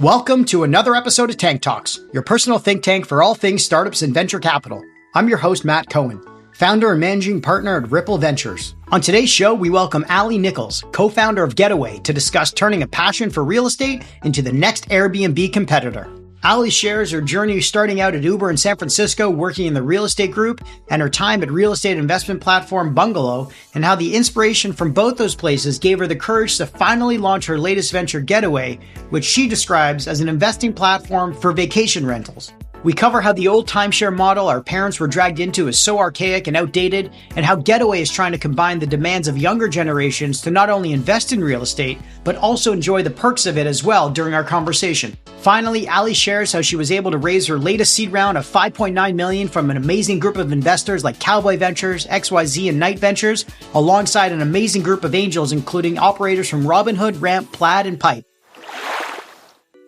Welcome to another episode of Tank Talks, your personal think tank for all things startups and venture capital. I'm your host, Matt Cohen, founder and managing partner at Ripple Ventures. On today's show, we welcome Ali Nichols, co-founder of Getaway, to discuss turning a passion for real estate into the next Airbnb competitor. Ali shares her journey starting out at Uber in San Francisco, working in the real estate group, and her time at real estate investment platform Bungalow, and how the inspiration from both those places gave her the courage to finally launch her latest venture, Getaway, which she describes as an investing platform for vacation rentals. We cover how the old timeshare model our parents were dragged into is so archaic and outdated, and how Getaway is trying to combine the demands of younger generations to not only invest in real estate, but also enjoy the perks of it as well during our conversation. Finally, Ali shares how she was able to raise her latest seed round of $5.9 million from an amazing group of investors like Cowboy Ventures, XYZ, and Knight Ventures, alongside an amazing group of angels including operators from Robinhood, Ramp, Plaid, and Pipe.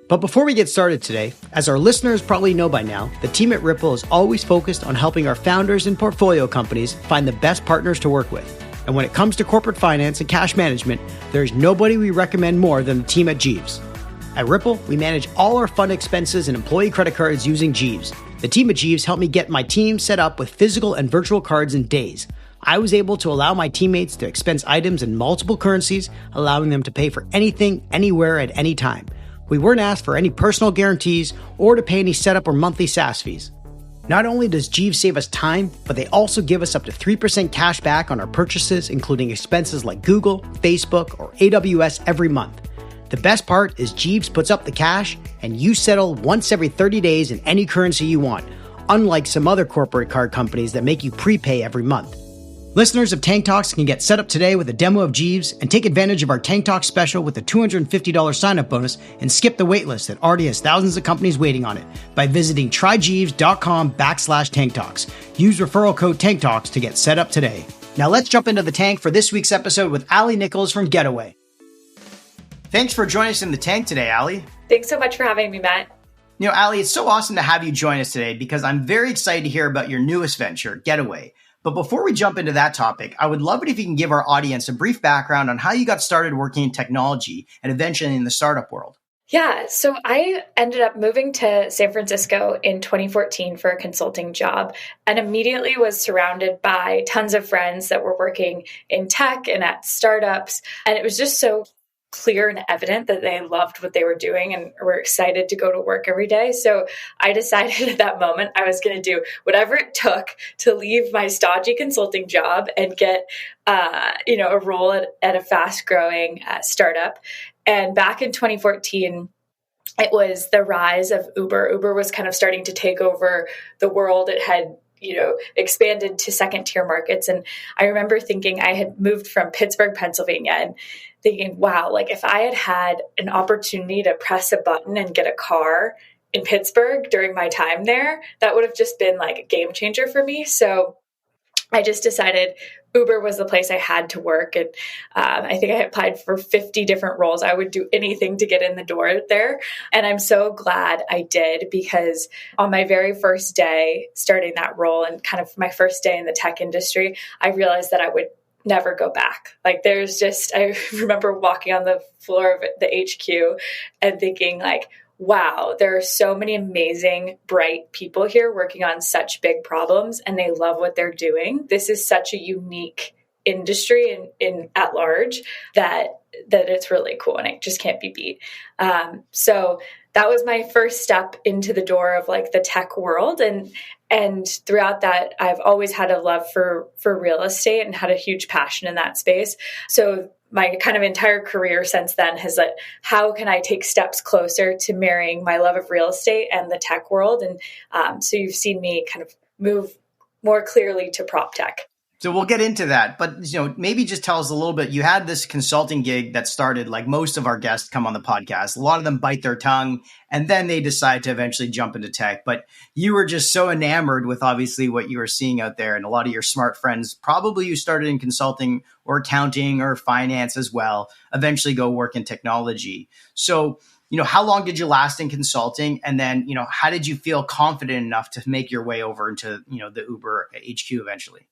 But before we get started today, as our listeners probably know by now, the team at Ripple is always focused on helping our founders and portfolio companies find the best partners to work with. And when it comes to corporate finance and cash management, there's nobody we recommend more than the team at Jeeves. At Ripple, we manage all our fund expenses and employee credit cards using Jeeves. The team at Jeeves helped me get my team set up with physical and virtual cards in days. I was able to allow my teammates to expense items in multiple currencies, allowing them to pay for anything, anywhere, at any time. We weren't asked for any personal guarantees or to pay any setup or monthly SaaS fees. Not only does Jeeves save us time, but they also give us up to 3% cash back on our purchases, including expenses like Google, Facebook, or AWS every month. The best part is Jeeves puts up the cash and you settle once every 30 days in any currency you want, unlike some other corporate card companies that make you prepay every month. Listeners of Tank Talks can get set up today with a demo of Jeeves and take advantage of our Tank Talks special with a $250 sign-up bonus and skip the waitlist that already has thousands of companies waiting on it by visiting tryjeeves.com/Tank Talks. Use referral code Tank Talks to get set up today. Now let's jump into the tank for this week's episode with Ali Nichols from Getaway. Thanks for joining us in the tank today, Ali. Thanks so much for having me, Matt. You know, Ali, it's so awesome to have you join us today because I'm very excited to hear about your newest venture, Getaway. But before we jump into that topic, I would love it if you can give our audience a brief background on how you got started working in technology and eventually in the startup world. Yeah, so I ended up moving to San Francisco in 2014 for a consulting job and immediately was surrounded by tons of friends that were working in tech and at startups. And it was just so clear and evident that they loved what they were doing and were excited to go to work every day. So I decided at that moment I was going to do whatever it took to leave my stodgy consulting job and get a role at a fast-growing startup. And back in 2014, it was the rise of Uber. Uber was kind of starting to take over the world. It had expanded to second-tier markets. And I remember thinking I had moved from Pittsburgh, Pennsylvania, and thinking, wow, like if I had had an opportunity to press a button and get a car in Pittsburgh during my time there, that would have just been like a game changer for me. So I just decided Uber was the place I had to work. And I think I applied for 50 different roles. I would do anything to get in the door there. And I'm so glad I did because on my very first day starting that role and kind of my first day in the tech industry, I realized that I would never go back. Like I remember walking on the floor of the HQ and thinking like, wow, there are so many amazing, bright people here working on such big problems and they love what they're doing. This is such a unique industry in at large that it's really cool and it just can't be beat. So that was my first step into the door of like the tech world. And throughout that, I've always had a love for real estate and had a huge passion in that space. So my kind of entire career since then has like, how can I take steps closer to marrying my love of real estate and the tech world? And so you've seen me kind of move more clearly to prop tech. So we'll get into that, but maybe just tell us a little bit. You had this consulting gig that started like most of our guests come on the podcast. A lot of them bite their tongue and then they decide to eventually jump into tech. But you were just so enamored with obviously what you were seeing out there. And a lot of your smart friends, probably you started in consulting or accounting or finance as well, eventually go work in technology. So, how long did you last in consulting? And then, how did you feel confident enough to make your way over into, the Uber HQ eventually?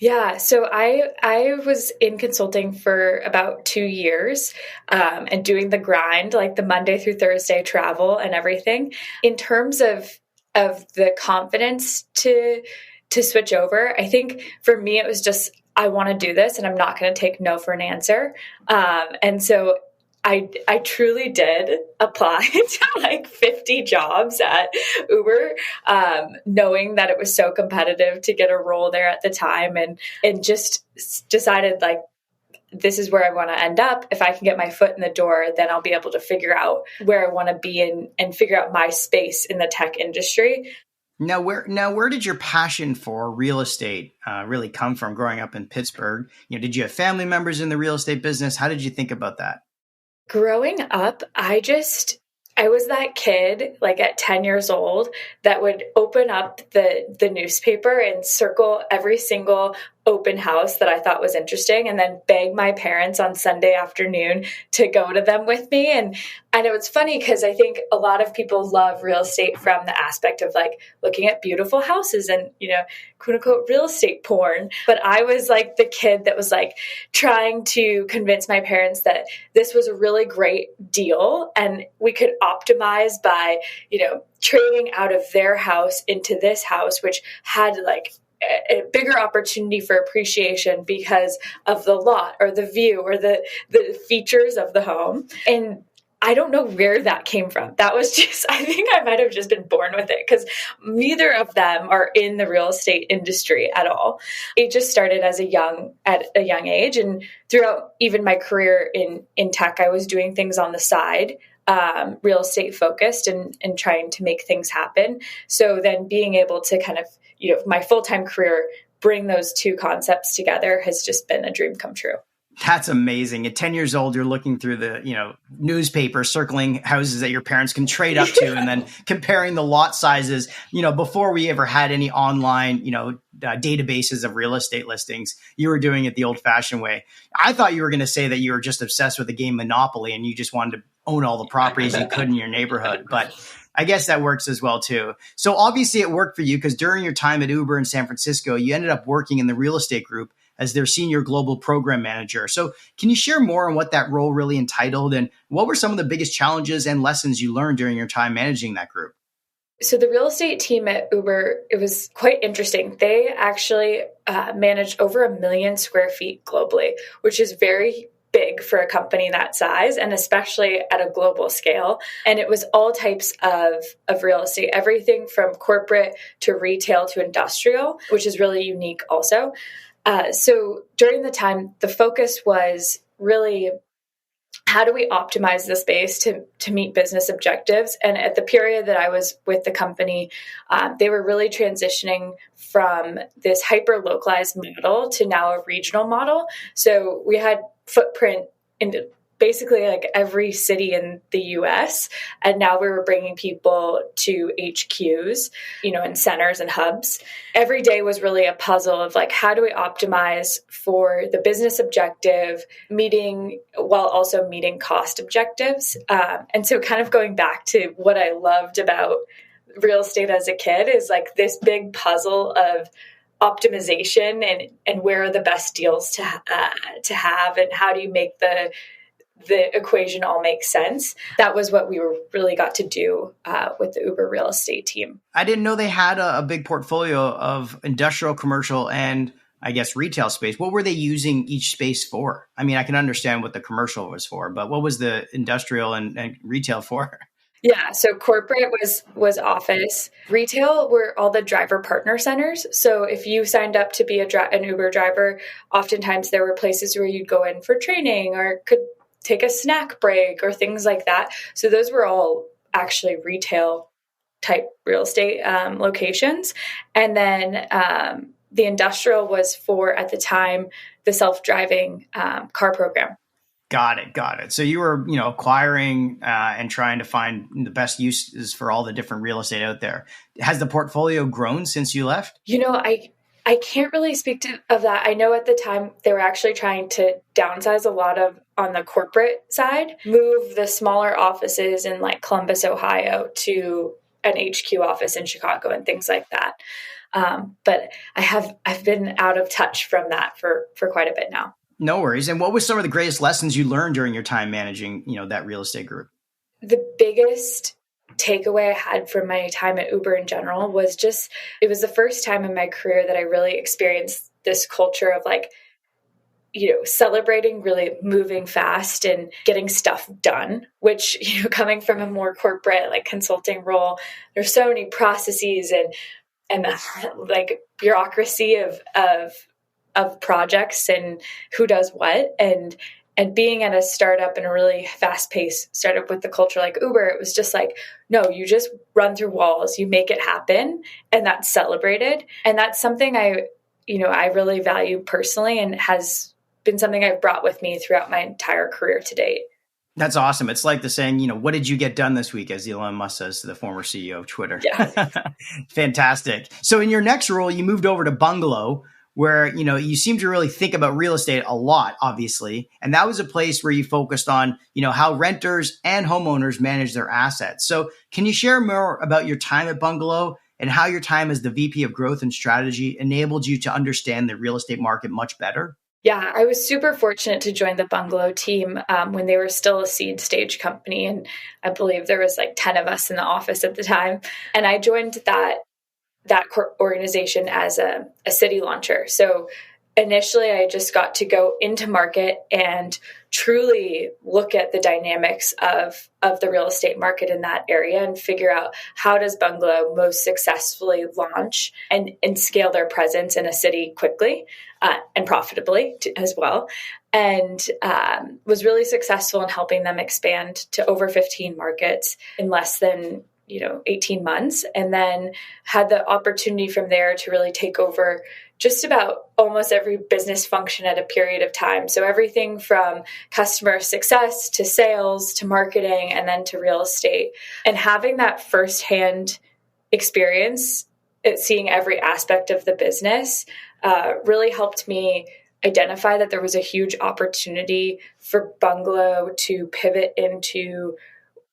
Yeah, so I was in consulting for about 2 years, and doing the grind, like the Monday through Thursday travel and everything. In terms of the confidence to switch over, I think for me it was just I want to do this, and I'm not going to take no for an answer. And so I truly did apply to like 50 jobs at Uber, knowing that it was so competitive to get a role there at the time, and just decided like this is where I want to end up. If I can get my foot in the door, then I'll be able to figure out where I want to be and figure out my space in the tech industry. Now, where did your passion for real estate really come from growing up in Pittsburgh? Did you have family members in the real estate business? How did you think about that? Growing up, I was that kid, like at 10 years old, that would open up the newspaper and circle every single open house that I thought was interesting, and then beg my parents on Sunday afternoon to go to them with me. And it was funny because I think a lot of people love real estate from the aspect of like looking at beautiful houses and, quote unquote, real estate porn. But I was like the kid that was like trying to convince my parents that this was a really great deal and we could optimize by, trading out of their house into this house, which had like a bigger opportunity for appreciation because of the lot or the view or the features of the home. And I don't know where that came from. That was just, I think I might have just been born with it because neither of them are in the real estate industry at all. It just started at a young age. And throughout even my career in tech, I was doing things on the side, real estate focused and trying to make things happen. So then being able to kind of, my full-time career, bring those two concepts together has just been a dream come true. That's amazing. At 10 years old, you're looking through the, newspaper, circling houses that your parents can trade up to and then comparing the lot sizes, before we ever had any online, databases of real estate listings. You were doing it the old fashioned way. I thought you were going to say that you were just obsessed with the game Monopoly and you just wanted to own all the properties you could in your neighborhood. But I guess that works as well, too. So obviously it worked for you because during your time at Uber in San Francisco, you ended up working in the real estate group as their senior global program manager. So can you share more on what that role really entitled and what were some of the biggest challenges and lessons you learned during your time managing that group? So the real estate team at Uber, it was quite interesting. They actually managed over 1 million square feet globally, which is very big for a company that size and especially at a global scale. And it was all types of real estate, everything from corporate to retail to industrial, which is really unique also. So during the time, the focus was really how do we optimize the space to meet business objectives? And at the period that I was with the company, they were really transitioning from this hyper-localized model to now a regional model. So we had footprint in basically like every city in the US. And now we were bringing people to HQs, and centers and hubs. Every day was really a puzzle of like, how do we optimize for the business objective while also meeting cost objectives? And so kind of going back to what I loved about real estate as a kid is like this big puzzle of optimization and where are the best deals to have and how do you make the equation all makes sense. That was what we really got to do with the Uber real estate team. I didn't know they had a big portfolio of industrial, commercial, and I guess retail space. What were they using each space for? I mean, I can understand what the commercial was for, but what was the industrial and retail for? Yeah, so corporate was office. Retail were all the driver partner centers. So if you signed up to be an Uber driver, oftentimes there were places where you'd go in for training or could take a snack break or things like that. So those were all actually retail type real estate locations. And then the industrial was for, at the time, the self-driving car program. Got it. So you were, acquiring and trying to find the best uses for all the different real estate out there. Has the portfolio grown since you left? I can't really speak of that. I know at the time they were actually trying to downsize a lot on the corporate side, move the smaller offices in like Columbus, Ohio to an HQ office in Chicago and things like that. But I've been out of touch from that for quite a bit now. No worries. And what was some of the greatest lessons you learned during your time managing, that real estate group? The biggest takeaway I had from my time at Uber in general was it was the first time in my career that I really experienced this culture of celebrating really moving fast and getting stuff done, which, coming from a more corporate consulting role, there's so many processes and bureaucracy of projects and who does what. And being at a startup and a really fast-paced startup with the culture like Uber, it was just no, you just run through walls, you make it happen, and that's celebrated. And that's something I really value personally and has been something I've brought with me throughout my entire career to date. That's awesome. It's like the saying, what did you get done this week, as Elon Musk says to the former CEO of Twitter. Yeah. Fantastic. So in your next role, you moved over to Bungalow, where, you seem to really think about real estate a lot, obviously. And that was a place where you focused on, how renters and homeowners manage their assets. So can you share more about your time at Bungalow and how your time as the VP of Growth and Strategy enabled you to understand the real estate market much better? Yeah, I was super fortunate to join the Bungalow team when they were still a seed stage company. And I believe there was 10 of us in the office at the time. And I joined that organization as a city launcher. So initially, I just got to go into market and truly look at the dynamics of the real estate market in that area and figure out how does Bungalow most successfully launch and scale their presence in a city quickly and profitably as well. And was really successful in helping them expand to over 15 markets in less than 18 months, and then had the opportunity from there to really take over just about almost every business function at a period of time. So everything from customer success to sales to marketing and then to real estate. And having that firsthand experience at seeing every aspect of the business really helped me identify that there was a huge opportunity for Bungalow to pivot into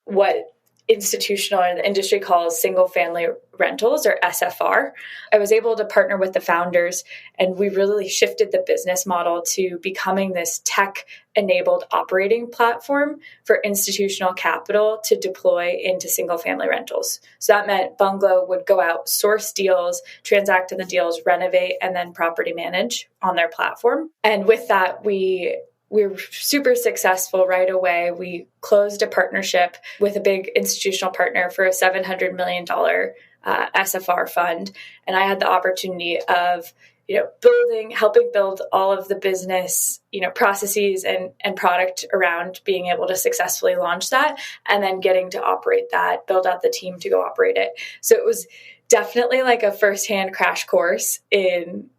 what institutional or the industry calls single family rentals, or SFR. I was able to partner with the founders, and we really shifted the business model to becoming this tech-enabled operating platform for institutional capital to deploy into single family rentals. So that meant Bungalow would go out, source deals, transact in the deals, renovate, and then property manage on their platform. And with that, we were super successful right away. We closed a partnership with a big institutional partner for a $700 million SFR fund. And I had the opportunity of, helping build all of the business, processes and product around being able to successfully launch that, and then getting to operate that, build out the team to go operate it. So it was definitely a firsthand crash course in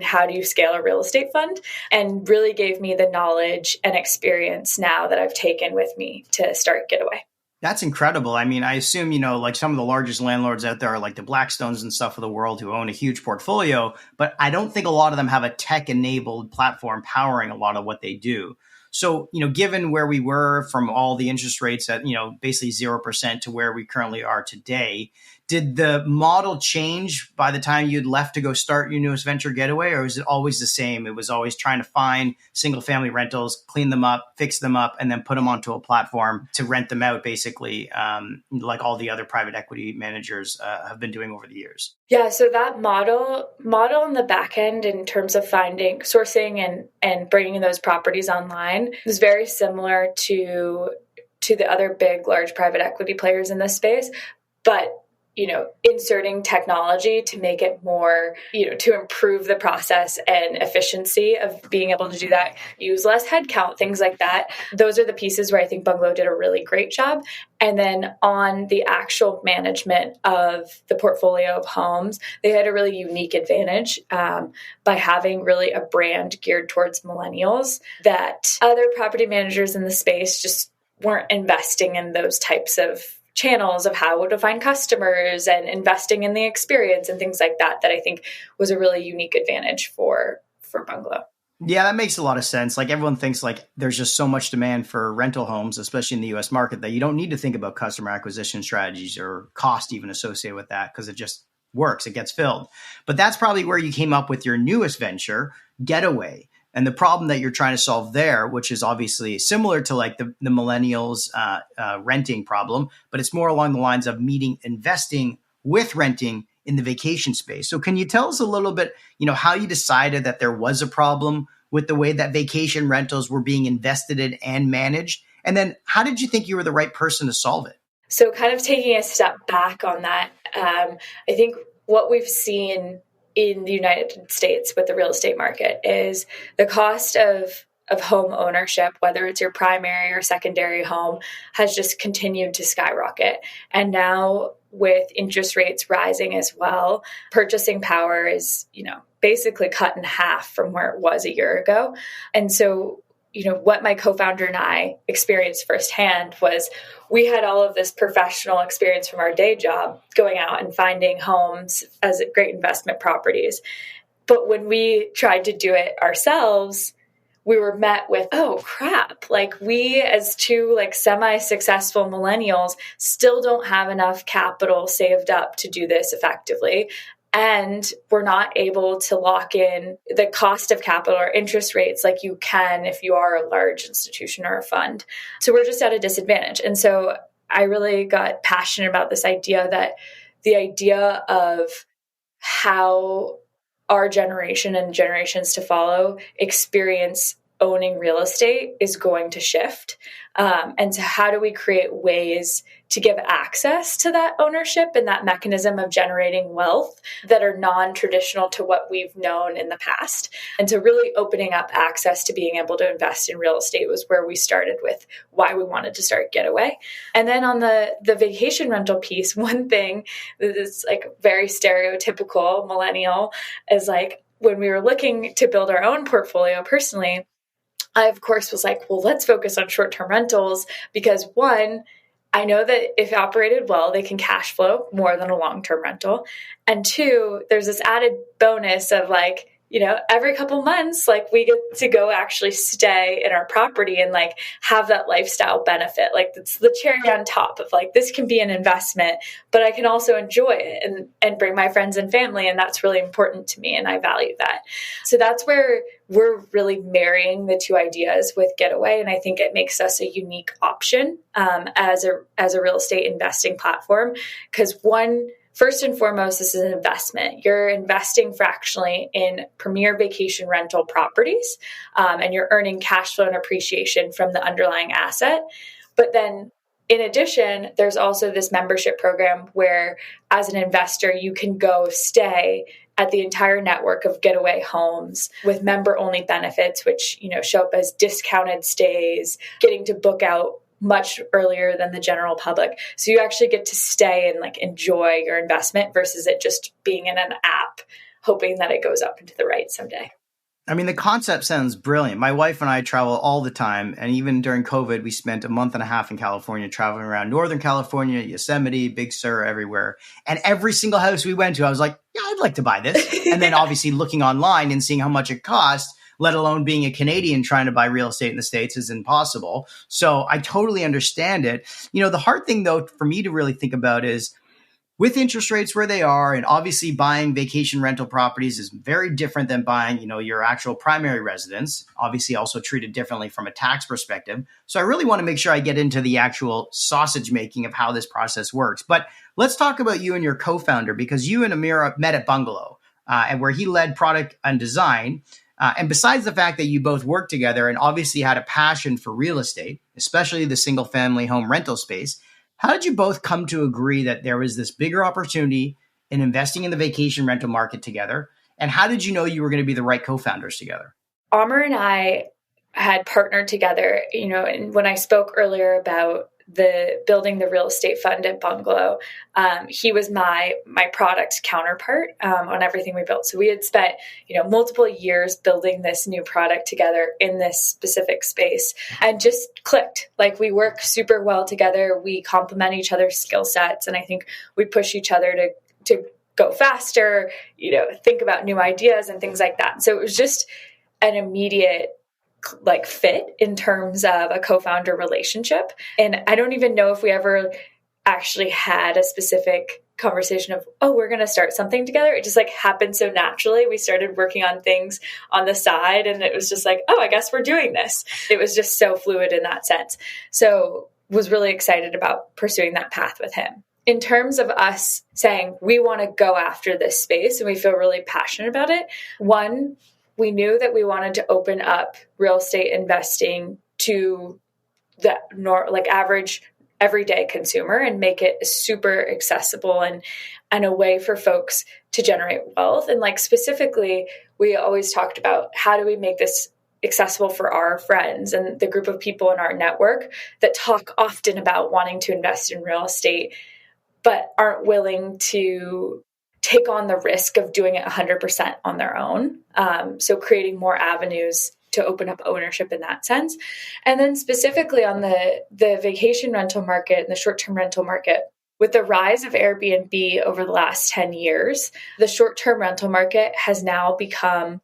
how do you scale a real estate fund, and really gave me the knowledge and experience now that I've taken with me to start Getaway. That's incredible. I mean, I assume, some of the largest landlords out there are like the Blackstones and stuff of the world who own a huge portfolio, but I don't think a lot of them have a tech-enabled platform powering a lot of what they do. So, given where we were from all the interest rates at, basically 0% to where we currently are today, did the model change by the time you'd left to go start your newest venture, Getaway, or was it always the same? It was always trying to find single family rentals, clean them up, fix them up, and then put them onto a platform to rent them out, basically, like all the other private equity managers have been doing over the years. Yeah, so that model on the back end in terms of sourcing and bringing those properties online was very similar to the other big, large private equity players in this space, but inserting technology to make it more, to improve the process and efficiency of being able to do that, use less headcount, things like that. Those are the pieces where I think Bungalow did a really great job. And then on the actual management of the portfolio of homes, they had a really unique advantage by having really a brand geared towards millennials that other property managers in the space just weren't investing in those types of channels of how to find customers and investing in the experience and things like that I think was a really unique advantage for Bungalow. Yeah, that makes a lot of sense. Like everyone thinks like there's just so much demand for rental homes, especially in the US market, that you don't need to think about customer acquisition strategies or cost even associated with that because it just works, it gets filled. But that's probably where you came up with your newest venture, Getaway. And the problem that you're trying to solve there, which is obviously similar to like the millennials renting problem, but it's more along the lines of meeting investing with renting in the vacation space. So can you tell us a little bit, how you decided that there was a problem with the way that vacation rentals were being invested in and managed? And then how did you think you were the right person to solve it? So kind of taking a step back on that, I think what we've seen in the United States with the real estate market is the cost of home ownership, whether it's your primary or secondary home, has just continued to skyrocket. And now with interest rates rising as well, purchasing power is, basically cut in half from where it was a year ago. And so, what my co-founder and I experienced firsthand was we had all of this professional experience from our day job going out and finding homes as great investment properties. But when we tried to do it ourselves, we were met with, oh crap, like we as two like semi-successful millennials still don't have enough capital saved up to do this effectively. And we're not able to lock in the cost of capital or interest rates like you can if you are a large institution or a fund. So we're just at a disadvantage. And so I really got passionate about this idea that the idea of how our generation and generations to follow experience owning real estate is going to shift. And so how do we create ways to give access to that ownership and that mechanism of generating wealth that are non-traditional to what we've known in the past? And so really opening up access to being able to invest in real estate was where we started with why we wanted to start Getaway. And then on the vacation rental piece, one thing that is like very stereotypical millennial is like when we were looking to build our own portfolio personally, I, of course, was like, well, let's focus on short-term rentals because one, I know that if operated well, they can cash flow more than a long-term rental. And two, there's this added bonus of like, every couple months, like we get to go actually stay in our property and like have that lifestyle benefit. Like it's the cherry on top of like, this can be an investment, but I can also enjoy it and bring my friends and family. And that's really important to me. And I value that. So that's where we're really marrying the two ideas with Getaway. And I think it makes us a unique option as a real estate investing platform. Because first and foremost, this is an investment. You're investing fractionally in premier vacation rental properties, and you're earning cash flow and appreciation from the underlying asset. But then in addition, there's also this membership program where as an investor, you can go stay at the entire network of Getaway homes with member-only benefits, which show up as discounted stays, getting to book out much earlier than the general public. So you actually get to stay and like enjoy your investment versus it just being in an app, hoping that it goes up into the right someday. I mean, the concept sounds brilliant. My wife and I travel all the time. And even during COVID, we spent a month and a half in California, traveling around Northern California, Yosemite, Big Sur, everywhere. And every single house we went to, I was like, yeah, I'd like to buy this. And then obviously looking online and seeing how much it costs, let alone being a Canadian trying to buy real estate in the States is impossible. So I totally understand it. The hard thing, though, for me to really think about is with interest rates where they are, and obviously buying vacation rental properties is very different than buying, your actual primary residence, obviously also treated differently from a tax perspective. So I really want to make sure I get into the actual sausage making of how this process works. But let's talk about you and your co-founder, because you and Amir met at Bungalow, and where he led product and design. And besides the fact that you both worked together and obviously had a passion for real estate, especially the single family home rental space, how did you both come to agree that there was this bigger opportunity in investing in the vacation rental market together? And how did you know you were going to be the right co-founders together? Amr and I had partnered together, and when I spoke earlier about building the real estate fund at Bungalow, he was my product counterpart on everything we built. So we had spent multiple years building this new product together in this specific space, and just clicked. Like we work super well together. We complement each other's skill sets, and I think we push each other to go faster. Think about new ideas and things like that. So it was just an immediate like fit in terms of a co-founder relationship. And I don't even know if we ever actually had a specific conversation of, oh, we're going to start something together. It just like happened so naturally. We started working on things on the side and it was just like, oh, I guess we're doing this. It was just so fluid in that sense. So was really excited about pursuing that path with him. In terms of us saying we want to go after this space and we feel really passionate about it, one, we knew that we wanted to open up real estate investing to the like average everyday consumer and make it super accessible and a way for folks to generate wealth. And like specifically, we always talked about how do we make this accessible for our friends and the group of people in our network that talk often about wanting to invest in real estate, but aren't willing to take on the risk of doing it 100% on their own. So creating more avenues to open up ownership in that sense. And then specifically on the vacation rental market and the short-term rental market, with the rise of Airbnb over the last 10 years, the short-term rental market has now become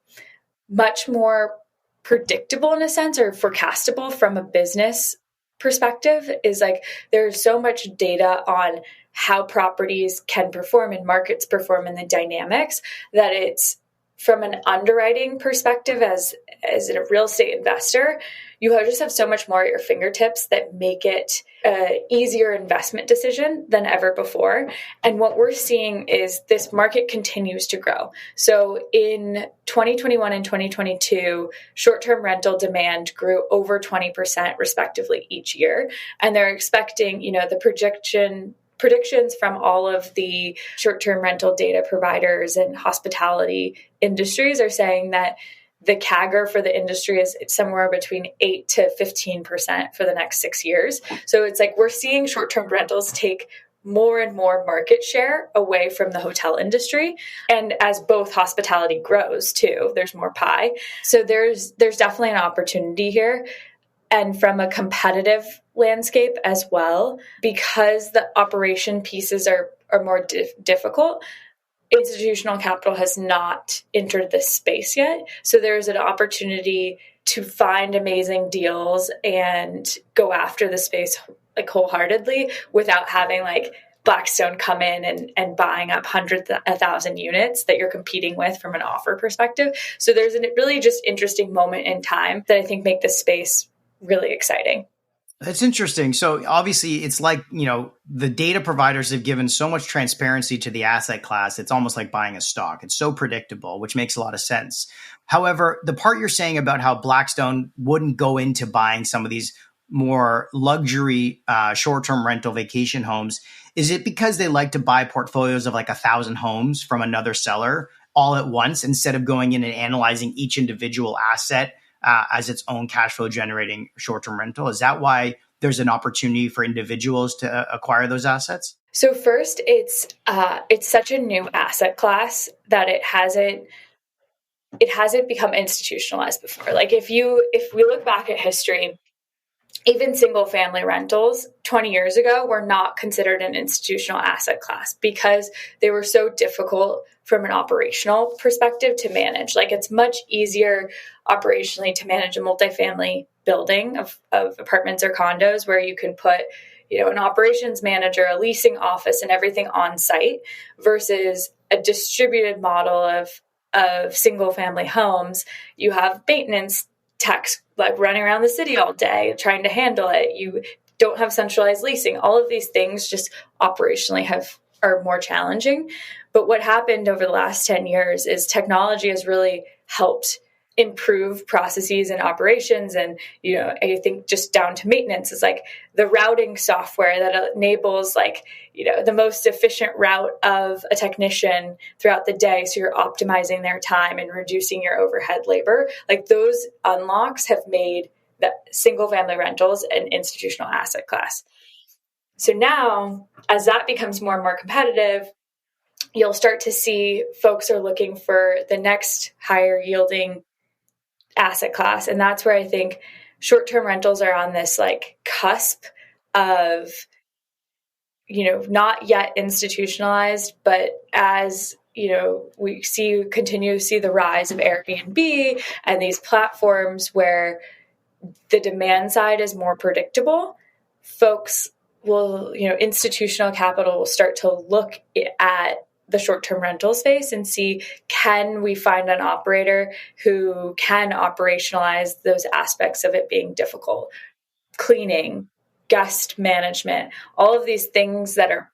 much more predictable in a sense, or forecastable from a business perspective. Is like there's so much data on how properties can perform and markets perform and the dynamics that it's from an underwriting perspective as a real estate investor, you just have so much more at your fingertips that make it an easier investment decision than ever before. And what we're seeing is this market continues to grow. So in 2021 and 2022, short-term rental demand grew over 20% respectively each year. And they're expecting, the predictions from all of the short-term rental data providers and hospitality industries are saying that the CAGR for the industry is somewhere between 8 to 15% for the next 6 years. So it's like we're seeing short-term rentals take more and more market share away from the hotel industry. And as both hospitality grows too, there's more pie. So there's definitely an opportunity here. And from a competitive landscape as well, because the operation pieces are more difficult, institutional capital has not entered this space yet. So there's an opportunity to find amazing deals and go after the space like wholeheartedly without having like Blackstone come in and buying up hundreds, 1,000 units that you're competing with from an offer perspective. So there's a really just interesting moment in time that I think make this space really exciting. That's interesting. So obviously it's like, the data providers have given so much transparency to the asset class. It's almost like buying a stock. It's so predictable, which makes a lot of sense. However, the part you're saying about how Blackstone wouldn't go into buying some of these more luxury short-term rental vacation homes, is it because they like to buy portfolios of like 1,000 homes from another seller all at once instead of going in and analyzing each individual asset as its own cash flow generating short-term rental? Is that why there's an opportunity for individuals to acquire those assets? So first, it's such a new asset class that it hasn't become institutionalized before. Like if we look back at history, even single family rentals 20 years ago were not considered an institutional asset class because they were so difficult from an operational perspective to manage. Like it's much easier operationally to manage a multifamily building of apartments or condos where you can put, an operations manager, a leasing office and everything on site versus a distributed model of single family homes. You have maintenance techs like running around the city all day trying to handle it. You don't have centralized leasing. All of these things just operationally are more challenging. But what happened over the last 10 years is technology has really helped improve processes and operations. And, I think just down to maintenance is like the routing software that enables the most efficient route of a technician throughout the day. So you're optimizing their time and reducing your overhead labor. Like those unlocks have made the single family rentals an institutional asset class. So now as that becomes more and more competitive, you'll start to see folks are looking for the next higher yielding asset class. And that's where I think short-term rentals are on this like cusp of, not yet institutionalized, but as we continue to see the rise of Airbnb and these platforms where the demand side is more predictable. Folks will, institutional capital will start to look at the short-term rental space and see, can we find an operator who can operationalize those aspects of it being difficult? Cleaning, guest management, all of these things that are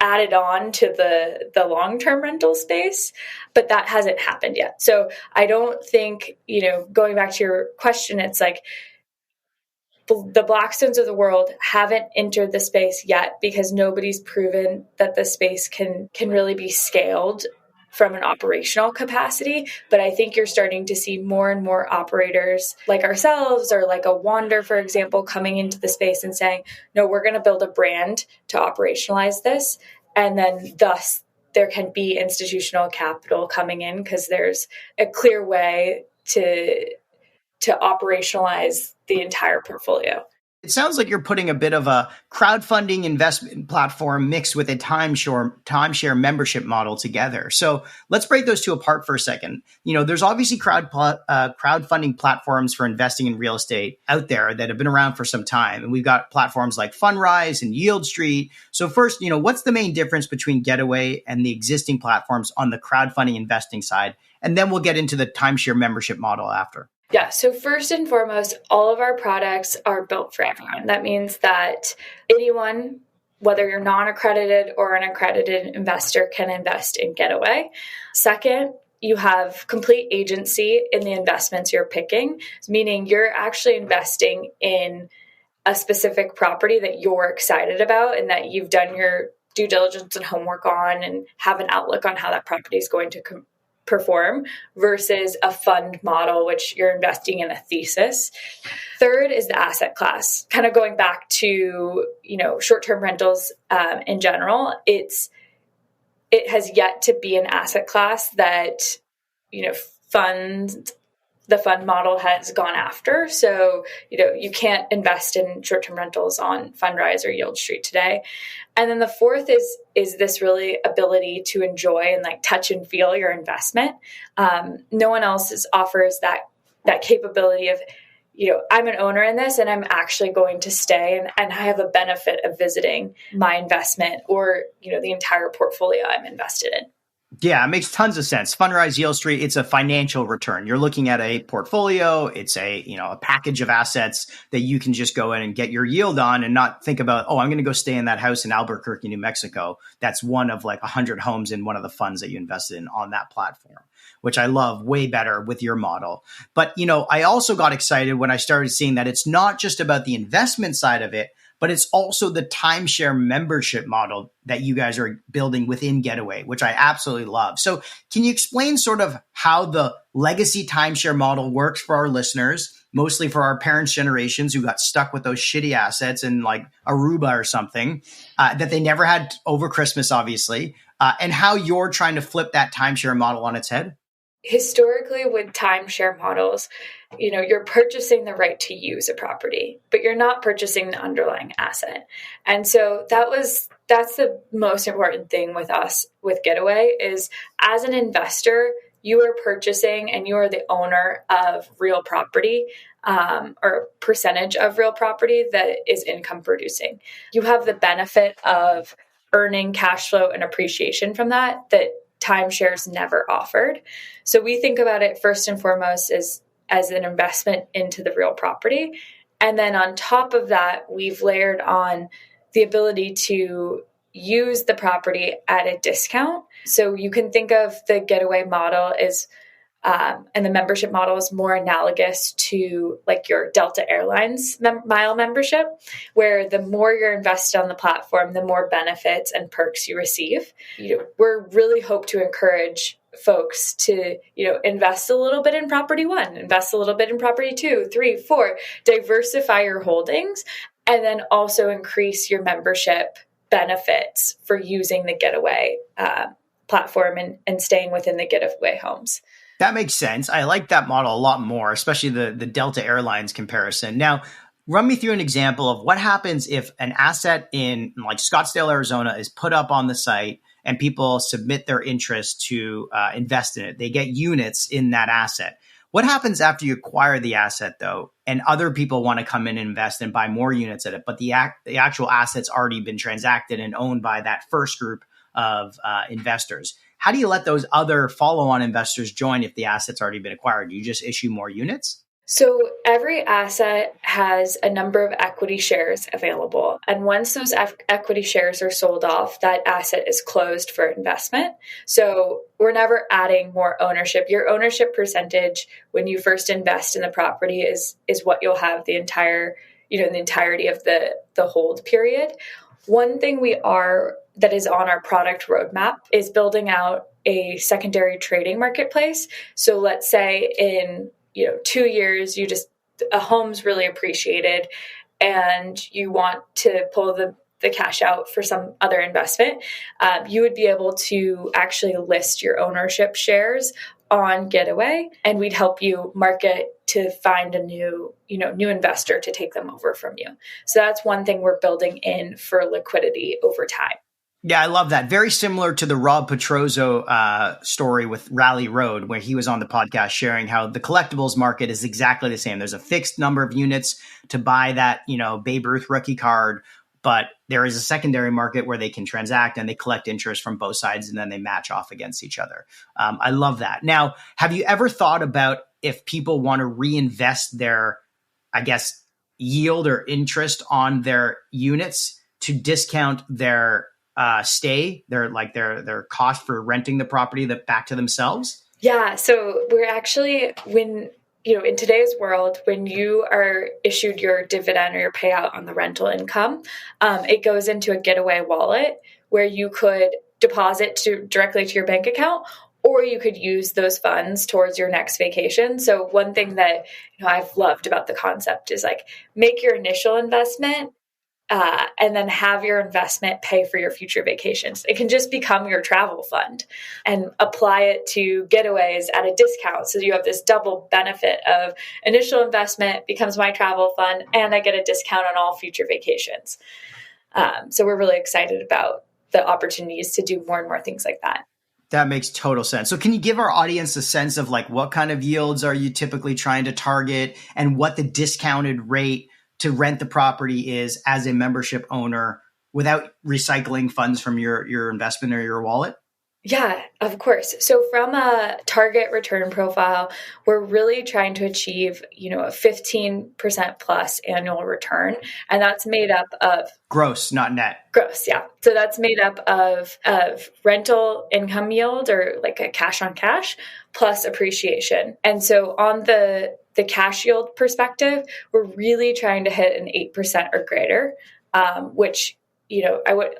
added on to the long-term rental space, but that hasn't happened yet. So I don't think, going back to your question, it's like the Blackstones of the world haven't entered the space yet because nobody's proven that the space can really be scaled from an operational capacity. But I think you're starting to see more and more operators like ourselves or like a Wander, for example, coming into the space and saying, no, we're going to build a brand to operationalize this. And then thus there can be institutional capital coming in because there's a clear way to operationalize the entire portfolio. It sounds like you're putting a bit of a crowdfunding investment platform mixed with a timeshare membership model together. So let's break those two apart for a second. There's obviously crowdfunding platforms for investing in real estate out there that have been around for some time. And we've got platforms like Fundrise and Yield Street. So first, what's the main difference between Getaway and the existing platforms on the crowdfunding investing side? And then we'll get into the timeshare membership model after. Yeah. So first and foremost, all of our products are built for everyone. That means that anyone, whether you're non-accredited or an accredited investor, can invest in Getaway. Second, you have complete agency in the investments you're picking, meaning you're actually investing in a specific property that you're excited about and that you've done your due diligence and homework on and have an outlook on how that property is going to perform versus a fund model, which you're investing in a thesis. Third is the asset class. Kind of going back to, short-term rentals in general, it has yet to be an asset class that, the fund model has gone after. So, you can't invest in short-term rentals on Fundrise or Yield Street today. And then the fourth is this really ability to enjoy and like touch and feel your investment. No one else offers that capability of, I'm an owner in this and I'm actually going to stay and I have a benefit of visiting my investment or, the entire portfolio I'm invested in. Yeah, it makes tons of sense. Fundrise, Yield Street, it's a financial return. You're looking at a portfolio. It's a package of assets that you can just go in and get your yield on and not think about, I'm going to go stay in that house in Albuquerque, New Mexico. That's one of like 100 homes in one of the funds that you invested in on that platform, which I love way better with your model. But, I also got excited when I started seeing that it's not just about the investment side of it, but it's also the timeshare membership model that you guys are building within Getaway, which I absolutely love. So can you explain sort of how the legacy timeshare model works for our listeners, mostly for our parents' generations who got stuck with those shitty assets in like Aruba or something that they never had over Christmas, obviously, and how you're trying to flip that timeshare model on its head? Historically, with timeshare models, you're purchasing the right to use a property, but you're not purchasing the underlying asset. And so that's the most important thing with us with Getaway is as an investor, you are purchasing and you are the owner of real property or percentage of real property that is income producing. You have the benefit of earning cash flow and appreciation from that timeshares never offered. So we think about it first and foremost as an investment into the real property. And then on top of that, we've layered on the ability to use the property at a discount. So you can think of the Getaway model as and the membership model is more analogous to like your Delta Airlines mile membership, where the more you're invested on the platform, the more benefits and perks you receive. We're really hope to encourage folks to, invest a little bit in property one, invest a little bit in property 2, 3, 4, diversify your holdings, and then also increase your membership benefits for using the Getaway platform and staying within the Getaway homes. That makes sense. I like that model a lot more, especially the Delta Airlines comparison. Now, run me through an example of what happens if an asset in like Scottsdale, Arizona is put up on the site and people submit their interest to invest in it. They get units in that asset. What happens after you acquire the asset, though, and other people want to come in and invest and buy more units at it, but the actual asset's already been transacted and owned by that first group of investors? How do you let those other follow-on investors join if the asset's already been acquired? Do you just issue more units? So every asset has a number of equity shares available. And once those equity shares are sold off, that asset is closed for investment. So we're never adding more ownership. Your ownership percentage when you first invest in the property is what you'll have the entirety of the hold period. One thing that is on our product roadmap is building out a secondary trading marketplace. So let's say in 2 years, a home's really appreciated and you want to pull the cash out for some other investment, you would be able to actually list your ownership shares on Getaway, and we'd help you market to find a new investor to take them over from you. So that's one thing we're building in for liquidity over time. Yeah, I love that. Very similar to the Rob Petrozzo story with Rally Road, where he was on the podcast sharing how the collectibles market is exactly the same. There's a fixed number of units to buy that, Babe Ruth rookie card, but there is a secondary market where they can transact and they collect interest from both sides and then they match off against each other. I love that. Now, have you ever thought about if people want to reinvest their, yield or interest on their units to discount their their cost for renting the property back to themselves? Yeah. So we're actually, in today's world, when you are issued your dividend or your payout on the rental income, it goes into a Getaway wallet where you could deposit directly to your bank account, or you could use those funds towards your next vacation. So one thing that I've loved about the concept is make your initial investment and then have your investment pay for your future vacations. It can just become your travel fund and apply it to getaways at a discount. So you have this double benefit of initial investment becomes my travel fund and I get a discount on all future vacations. So we're really excited about the opportunities to do more and more things like that. That makes total sense. So can you give our audience a sense of what kind of yields are you typically trying to target and what the discounted rate to rent the property is as a membership owner without recycling funds from your investment or your wallet? Yeah, of course. So from a target return profile, we're really trying to achieve, a 15% plus annual return. And that's made up of gross, not net. Gross, yeah. So that's made up of rental income yield or a cash on cash plus appreciation. And so on the cash yield perspective, we're really trying to hit an 8% or greater, which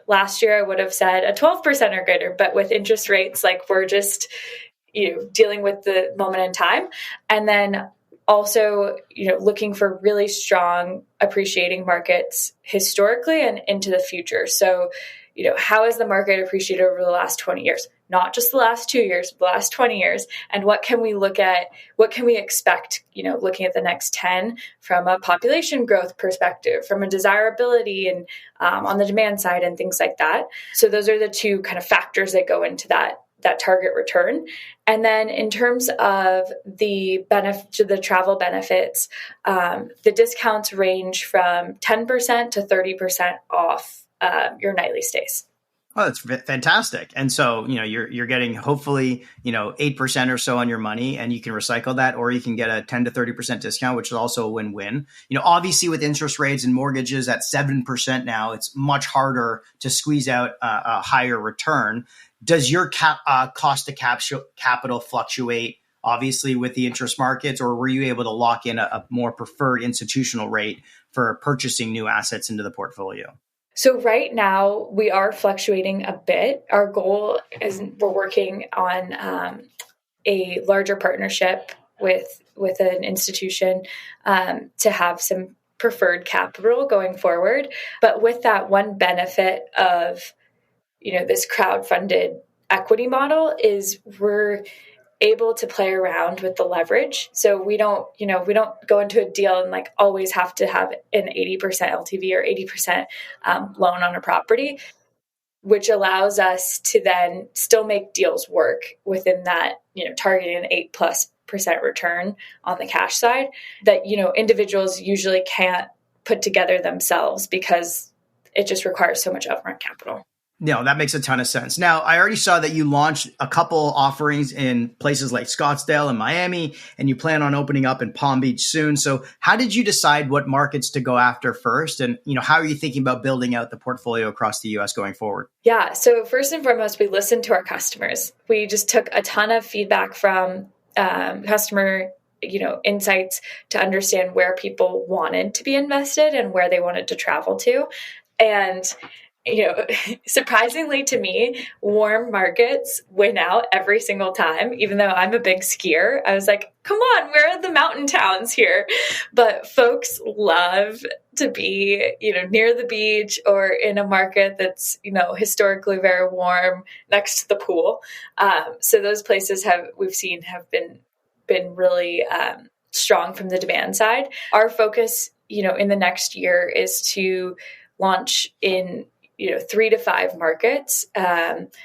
last year I would have said a 12% or greater, but with interest rates, we're just, dealing with the moment in time. And then also, looking for really strong appreciating markets historically and into the future. So, how has the market appreciated over the last 20 years? Not just the last 2 years, but the last 20 years. And what can we look at? What can we expect, looking at the next 10 from a population growth perspective, from a desirability and on the demand side and things like that. So those are the two kind of factors that go into that target return. And then in terms of the travel benefits, the discounts range from 10% to 30% off your nightly stays. Oh, that's fantastic. And so, you're getting hopefully, 8% or so on your money, and you can recycle that, or you can get a 10 to 30% discount, which is also a win-win. Obviously with interest rates and mortgages at 7% now, it's much harder to squeeze out a higher return. Does your cost of capital fluctuate, obviously, with the interest markets, or were you able to lock in a more preferred institutional rate for purchasing new assets into the portfolio? So right now we are fluctuating a bit. Our goal is we're working on a larger partnership with an institution to have some preferred capital going forward. But with that, one benefit of this crowd-funded equity model is we're able to play around with the leverage. So we don't go into a deal and always have to have an 80% LTV or 80% loan on a property. which allows us to then still make deals work within that, targeting an 8+% return on the cash side that, individuals usually can't put together themselves because it just requires so much upfront capital. No, that makes a ton of sense. Now, I already saw that you launched a couple offerings in places like Scottsdale and Miami, and you plan on opening up in Palm Beach soon. So how did you decide what markets to go after first? And, how are you thinking about building out the portfolio across the US going forward? Yeah. So first and foremost, we listened to our customers. We just took a ton of feedback from customer insights to understand where people wanted to be invested and where they wanted to travel to. And surprisingly to me, warm markets win out every single time. Even though I'm a big skier, I was like, come on, where are the mountain towns here? But folks love to be, near the beach or in a market that's, historically very warm next to the pool. So those places we've seen have been really strong from the demand side. Our focus, in the next year is to launch in 3 to 5 markets.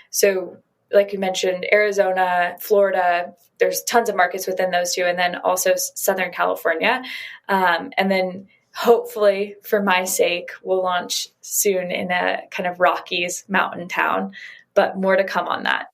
So like you mentioned, Arizona, Florida, there's tons of markets within those two, and then also Southern California. And then hopefully, for my sake, we'll launch soon in a kind of Rockies mountain town, but more to come on that.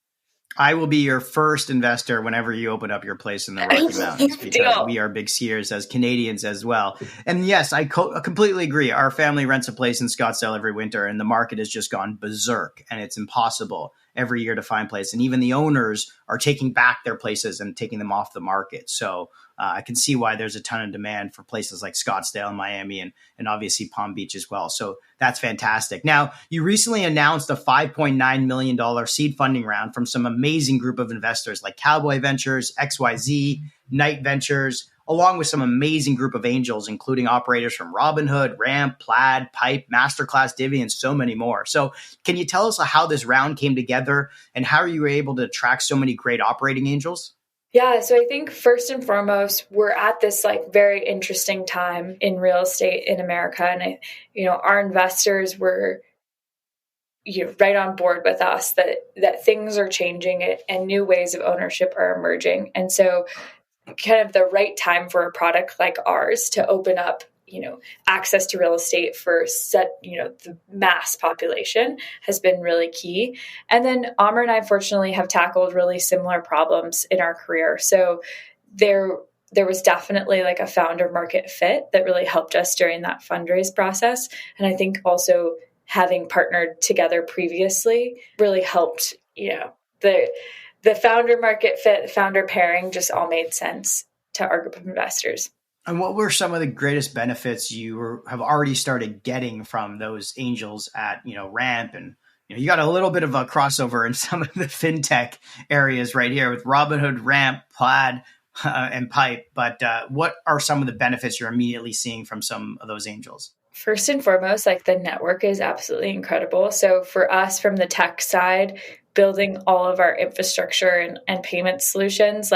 I will be your first investor whenever you open up your place in the Rocky Mountains, because we are big skiers as Canadians as well. And yes, I completely agree. Our family rents a place in Scottsdale every winter, and the market has just gone berserk, and it's impossible every year to find a place. And even the owners are taking back their places and taking them off the market. So I can see why there's a ton of demand for places like Scottsdale and Miami and obviously Palm Beach as well. So that's fantastic. Now, you recently announced a $5.9 million seed funding round from some amazing group of investors like Cowboy Ventures, XYZ, Knight Ventures, along with some amazing group of angels, including operators from Robinhood, Ramp, Plaid, Pipe, Masterclass, Divvy, and so many more. So can you tell us how this round came together and how you were able to attract so many great operating angels? Yeah, so I think first and foremost, we're at this very interesting time in real estate in America. And, our investors were right on board with us that things are changing and new ways of ownership are emerging. And so kind of the right time for a product like ours to open up access to real estate for the mass population has been really key. And then Amr and I fortunately have tackled really similar problems in our career. So there was definitely a founder market fit that really helped us during that fundraise process. And I think also having partnered together previously really helped, the founder market fit, the founder pairing just all made sense to our group of investors. And what were some of the greatest benefits you have already started getting from those angels at, Ramp? And you got a little bit of a crossover in some of the fintech areas right here with Robinhood, Ramp, Plaid, and Pipe. But what are some of the benefits you're immediately seeing from some of those angels? First and foremost, the network is absolutely incredible. So for us from the tech side, building all of our infrastructure and payment solutions,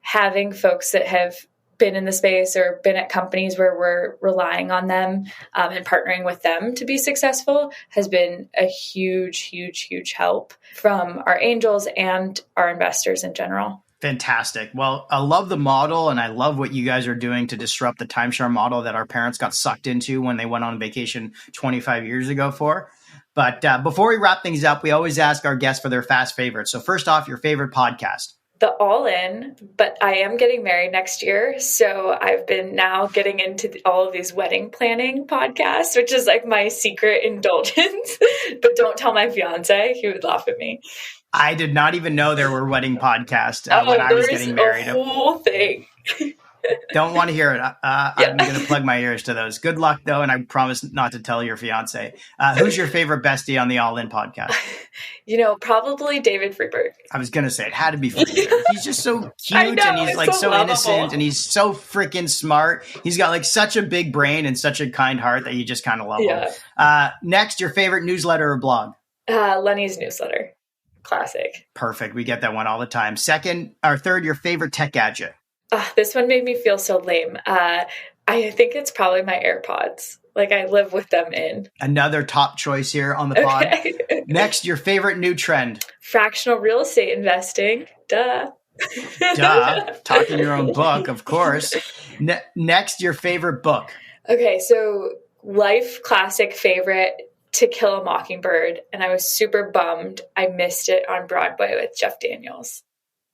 having folks that have been in the space or been at companies where we're relying on them and partnering with them to be successful has been a huge, huge, huge help from our angels and our investors in general. Fantastic. Well, I love the model, and I love what you guys are doing to disrupt the timeshare model that our parents got sucked into when they went on vacation 25 years ago for. But before we wrap things up, we always ask our guests for their fast favorites. So first off, your favorite podcast. The All In, but I am getting married next year. So I've been now getting into all of these wedding planning podcasts, which is my secret indulgence. But don't tell my fiance. He would laugh at me. I did not even know there were wedding podcasts when I was getting married. A whole thing. Don't want to hear it. I'm going to plug my ears to those. Good luck, though, and I promise not to tell your fiance. Who's your favorite bestie on the All In podcast? Probably David Freeberg. I was going to say it had to be Freeberg. He's just so cute, and he's so innocent, and he's so freaking smart. He's got such a big brain and such a kind heart that you just kind of love him. Next, your favorite newsletter or blog? Lenny's newsletter. Classic. Perfect. We get that one all the time. Second or third, your favorite tech gadget? This one made me feel so lame. I think it's probably my AirPods. I live with them in. Another top choice here on the pod. Next, your favorite new trend. Fractional real estate investing. Duh. Duh. Talking your own book, of course. Next, your favorite book. Okay, so life classic favorite, To Kill a Mockingbird. And I was super bummed I missed it on Broadway with Jeff Daniels.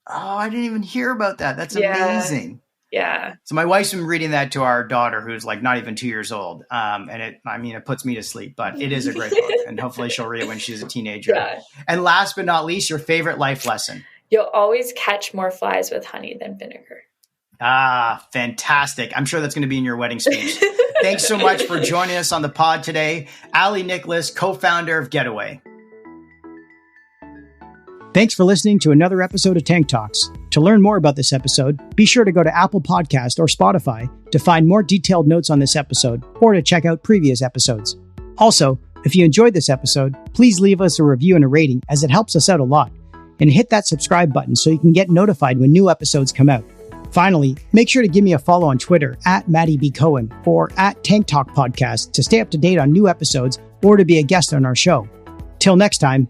Oh, I didn't even hear about that. That's amazing. Yeah. So my wife's been reading that to our daughter, who's like not even 2 years old. And it puts me to sleep, but it is a great book. And hopefully she'll read it when she's a teenager. Yeah. And last but not least, your favorite life lesson. You'll always catch more flies with honey than vinegar. Ah, fantastic. I'm sure that's going to be in your wedding speech. Thanks so much for joining us on the pod today. Ali Nichols, co-founder of Getaway. Thanks for listening to another episode of Tank Talks. To learn more about this episode, be sure to go to Apple Podcast or Spotify to find more detailed notes on this episode or to check out previous episodes. Also, if you enjoyed this episode, please leave us a review and a rating as it helps us out a lot. And hit that subscribe button so you can get notified when new episodes come out. Finally, make sure to give me a follow on Twitter @MattyBCohen or @Tank Talk Podcast to stay up to date on new episodes or to be a guest on our show. Till next time,